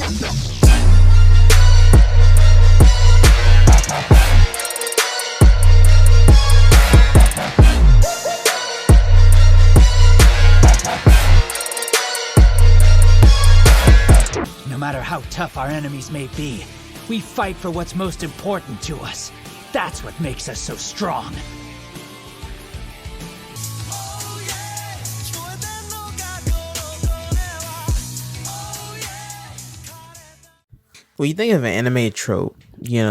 No matter how tough our enemies may be, we fight for what's most important to us. That's what makes us so strong. When you think of an anime trope,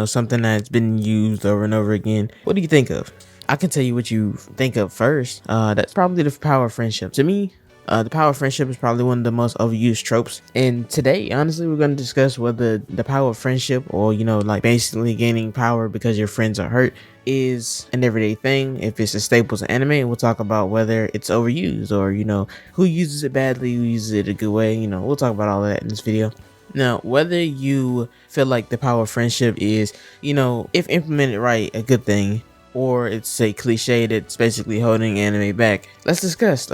something that's been used over and over again, what do you think of? I can tell you what you think of first. That's probably the power of friendship. To me, the power of friendship is probably one of the most overused tropes. And today, honestly, we're going to discuss whether the power of friendship, or, like basically gaining power because your friends are hurt, is an everyday thing. If it's a staple to anime, and we'll talk about whether it's overused, or, who uses it badly, who uses it a good way. We'll talk about all of that in this video. Now, whether you feel like the power of friendship is, if implemented right, a good thing, or it's a cliche that's basically holding anime back, let's discuss.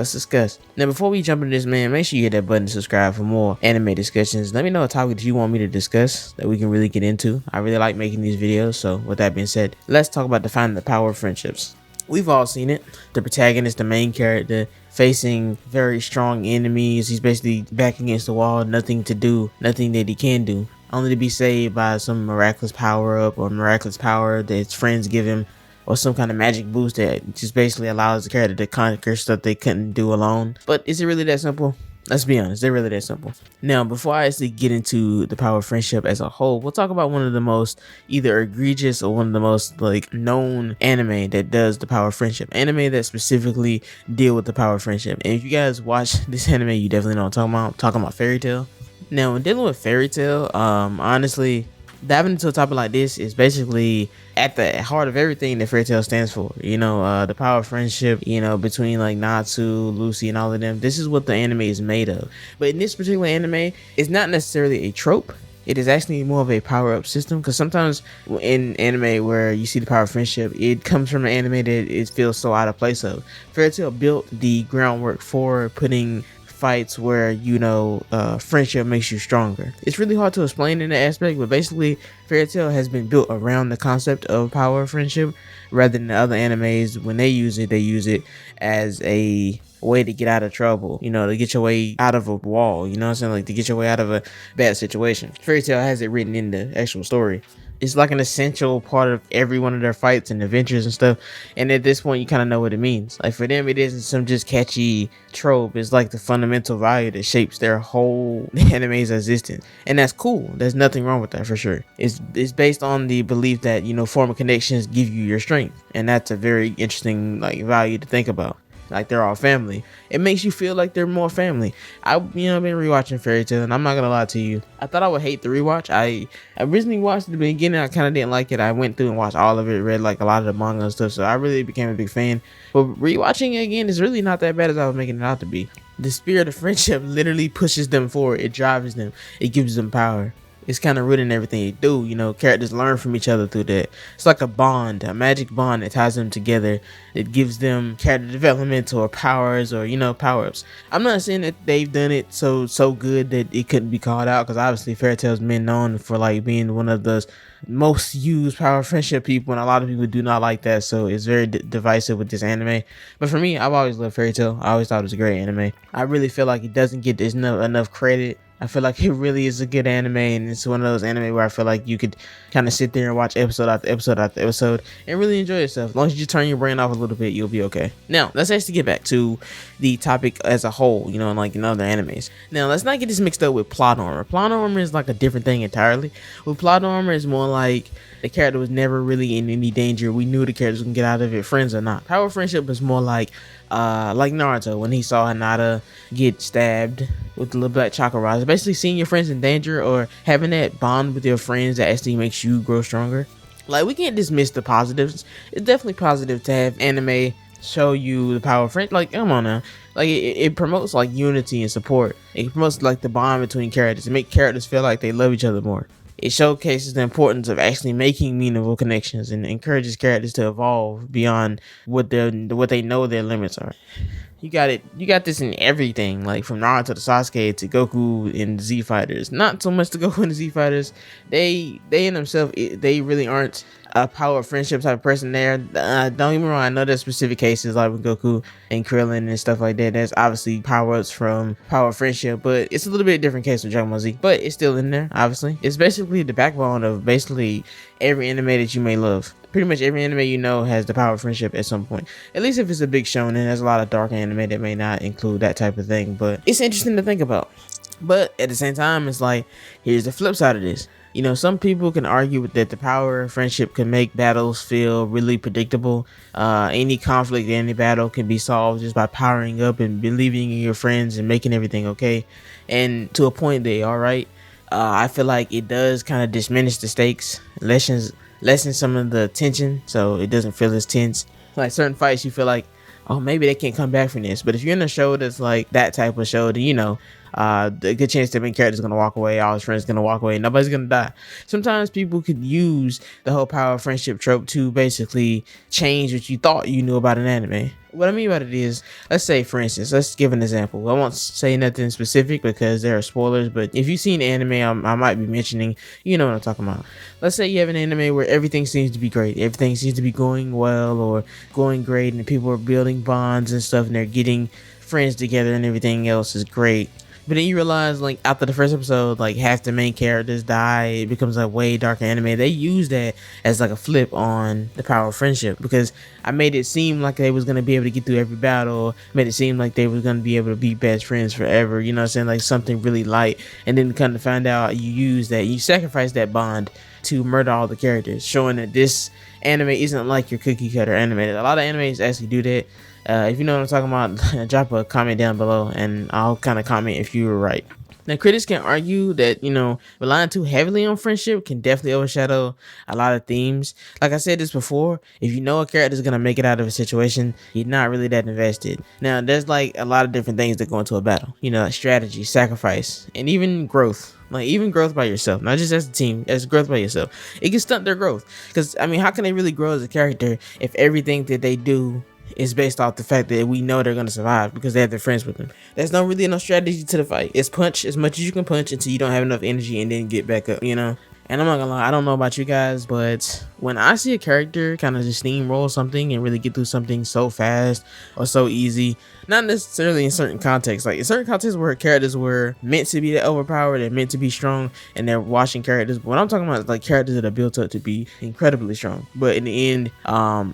Now, before we jump into this, man, make sure you hit that button to subscribe for more anime discussions. Let me know a topic that you want me to discuss that we can really get into. I really like making these videos, so with that being said, let's talk about defining the power of friendships. We've all seen it. The protagonist, the main character, facing very strong enemies. He's basically back against the wall, nothing to do, nothing that he can do, only to be saved by some miraculous power up or miraculous power that his friends give him, or some kind of magic boost that just basically allows the character to conquer stuff they couldn't do alone. But is it really that simple? Let's be honest, they're really that simple. Now, before I actually get into the power of friendship as a whole, we'll talk about one of the most either egregious or one of the most known anime that does the power of friendship. Anime that specifically deal with the power of friendship. And if you guys watch this anime, you definitely know what I'm talking about Fairy Tail. Now, when dealing with Fairy Tail, honestly, diving into a topic like this is basically at the heart of everything that Fairy Tail stands for. The power of friendship, between Natsu, Lucy, and all of them. This is what the anime is made of. But in this particular anime, it's not necessarily a trope. It is actually more of a power-up system, because sometimes in anime where you see the power of friendship, it comes from an anime that it feels so out of place of. Fairy Tail built the groundwork for putting fights where friendship makes you stronger. It's really hard to explain in that aspect, but basically Fairy Tail has been built around the concept of power of friendship, rather than the other animes. When they use it as a way to get out of trouble, to get your way out of a wall, to get your way out of a bad situation. Fairy Tail has it written in the actual story. It's like an essential part of every one of their fights and adventures and stuff. And at this point, you kind of know what it means. For them, it isn't some just catchy trope. It's like the fundamental value that shapes their whole anime's existence. And that's cool. There's nothing wrong with that, for sure. It's based on the belief that, former connections give you your strength. And that's a very interesting, value to think about. They're all family. It makes you feel like they're more family. I've been rewatching Fairy Tail, and I'm not gonna lie to you, I thought I would hate the rewatch. I originally watched it at the beginning. I kind of didn't like it. I went through and watched all of it, read a lot of the manga and stuff, so I really became a big fan. But rewatching it again is really not that bad as I was making it out to be. The spirit of friendship literally pushes them forward. It drives them. It gives them power. It's kind of rooted in everything they do. Characters learn from each other through that. It's like a bond, a magic bond that ties them together. It gives them character development or powers, or power-ups. I'm not saying that they've done it so good that it couldn't be called out, because obviously Fairy Tail's been known for being one of the most used power of friendship people, and a lot of people do not like that, so it's very divisive with this anime. But for me, I've always loved Fairy Tail. I always thought it was a great anime. I really feel like it doesn't get enough credit. I feel like it really is a good anime, and it's one of those anime where I feel like you could kind of sit there and watch episode after episode after episode and really enjoy yourself. As long as you turn your brain off a little bit, you'll be okay. Now, let's actually get back to the topic as a whole, in other animes. Now, let's not get this mixed up with plot armor. Plot armor is a different thing entirely. With plot armor, it's more like the character was never really in any danger. We knew the characters can get out of it, friends or not. Power of friendship is more like Naruto, when he saw Hinata get stabbed with the little black chakra rods. Basically seeing your friends in danger, or having that bond with your friends that actually makes you grow stronger. We can't dismiss the positives. It's definitely positive to have anime show you the power of friendship. Come on now. It promotes unity and support. It promotes the bond between characters. It makes characters feel like they love each other more. It showcases the importance of actually making meaningful connections, and encourages characters to evolve beyond what they know their limits are. You got it. You got this in everything, like from Naruto to Sasuke to Goku and Z Fighters. Not so much to Goku and Z Fighters. They in themselves, they really aren't a power friendship type of person there. Don't get me wrong. I know there's specific cases like with Goku and Krillin and stuff like that. There's obviously power ups from power friendship, but it's a little bit different case with Dragon Ball Z. But it's still in there. Obviously, it's basically the backbone of basically every anime that you may love. Pretty much every anime you know has the power of friendship at some point. At least if it's a big shonen, there's a lot of dark anime that may not include that type of thing. But it's interesting to think about. But at the same time, it's like, here's the flip side of this. You know, some people can argue that the power of friendship can make battles feel really predictable. Any conflict, any battle can be solved just by powering up and believing in your friends and making everything okay. And to a point, they are right. I feel like it does kind of diminish the stakes, lessen some of the tension, so it doesn't feel as tense. Like certain fights, you feel like, oh, maybe they can't come back from this. But if you're in a show that's like that type of show, then you know, the good chance the main character's gonna walk away, all his friends gonna walk away, nobody's gonna die. Sometimes people could use the whole power of friendship trope to basically change what you thought you knew about an anime. What I mean by it is, let's say, for instance, let's give an example. I won't say nothing specific because there are spoilers, but if you've seen anime I might be mentioning, you know what I'm talking about. Let's say you have an anime where everything seems to be great, everything seems to be going well or going great, and people are building bonds and stuff, and they're getting friends together and everything else is great. But then you realize, like, after the first episode, like, half the main characters die. It becomes a way darker anime. They use that as like a flip on the power of friendship, because I made it seem like they was gonna be able to get through every battle. Made it seem like they was gonna be able to be best friends forever. You know what I'm saying? Like something really light. And then come to find out, you use that, you sacrifice that bond to murder all the characters, showing that this anime isn't like your cookie cutter anime. A lot of animes actually do that. If you know what I'm talking about, drop a comment down below and I'll kind of comment if you were right. Now, critics can argue that, you know, relying too heavily on friendship can definitely overshadow a lot of themes. Like I said this before, if you know a character is going to make it out of a situation, you're not really that invested. Now, there's like a lot of different things that go into a battle. You know, strategy, sacrifice, and even growth. Like even growth by yourself, not just as a team, as growth by yourself. It can stunt their growth. Because, I mean, how can they really grow as a character if everything that they do is based off the fact that we know they're going to survive because they have their friends with them? There's no really no strategy to the fight. It's punch as much as you can punch until you don't have enough energy and then get back up, you know? And I'm not gonna lie, I don't know about you guys, but when I see a character kind of just steamroll something and really get through something so fast or so easy, not necessarily in certain contexts, like in certain contexts where characters were meant to be that overpowered, they're meant to be strong, and they're watching characters. But what I'm talking about is like characters that are built up to be incredibly strong, but in the end,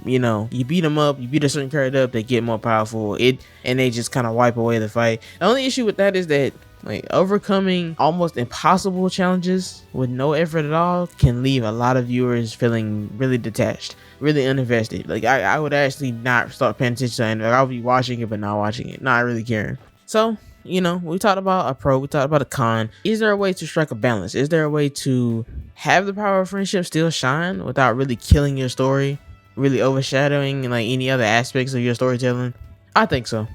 you know, you beat them up, you beat a certain character up, they get more powerful, and they just kind of wipe away the fight. The only issue with that is that, like, overcoming almost impossible challenges with no effort at all can leave a lot of viewers feeling really detached, really uninvested. Like I would actually not start paying attention to it. Like, I'll be watching it but not watching it, not really caring. So, you know, we talked about a pro, we talked about a con. Is there a way to strike a balance? Is there a way to have the power of friendship still shine without really killing your story, really overshadowing like any other aspects of your storytelling? I think so.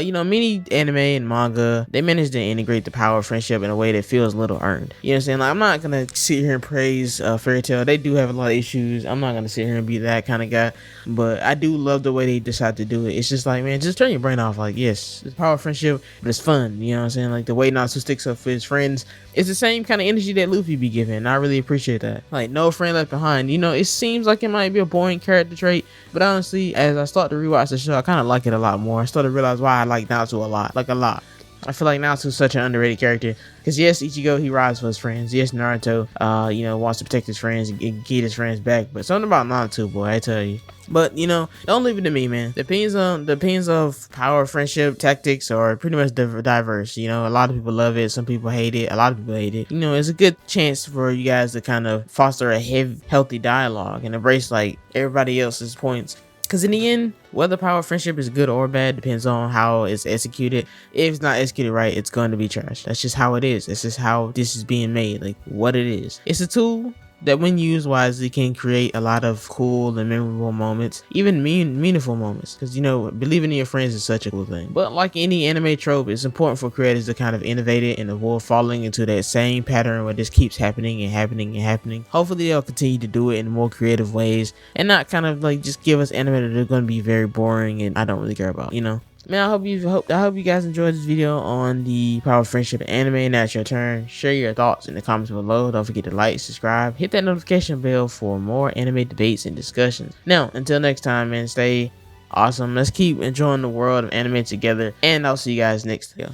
You know, many anime and manga, they manage to integrate the power of friendship in a way that feels a little earned. You know what I'm saying? Like, I'm not gonna sit here and praise Fairy Tail. They do have a lot of issues. I'm not gonna sit here and be that kind of guy, but I do love the way they decide to do it. It's just like, man, just turn your brain off. Like, yes, it's power of friendship, but it's fun. You know what I'm saying? Like the way Natsu sticks up for his friends, it's the same kind of energy that Luffy be giving. I really appreciate that. Like, no friend left behind. You know, it seems like it might be a boring character trait, but honestly, as I start to rewatch the show, I kind of like it a lot more. I start to realize why I like Naruto a lot. I feel like Naruto's such an underrated character, because yes, Ichigo, he rides for his friends. Yes, Naruto, you know, wants to protect his friends and get his friends back. But something about Naruto, boy, I tell you. But, you know, don't leave it to me, man. The opinions of power, friendship, tactics are pretty much diverse. You know, a lot of people love it. Some people hate it. A lot of people hate it. You know, it's a good chance for you guys to kind of foster a healthy dialogue and embrace like everybody else's points. Because in the end, whether power of friendship is good or bad depends on how it's executed. If it's not executed right, it's going to be trash. That's just how it is. It's just how this is being made, like what it is. It's a tool that when used wisely can create a lot of cool and memorable moments, even meaningful moments, because you know, believing in your friends is such a cool thing. But like any anime trope, it's important for creators to kind of innovate it and avoid falling into that same pattern where this keeps happening and happening and happening. Hopefully they'll continue to do it in more creative ways and not kind of like just give us anime that are going to be very boring and I don't really care about, you know. Man, I hope you guys enjoyed this video on the power of friendship and anime. Now it's your turn. Share your thoughts in the comments below. Don't forget to like, subscribe, hit that notification bell for more anime debates and discussions. Now, until next time, man, stay awesome. Let's keep enjoying the world of anime together, and I'll see you guys next video.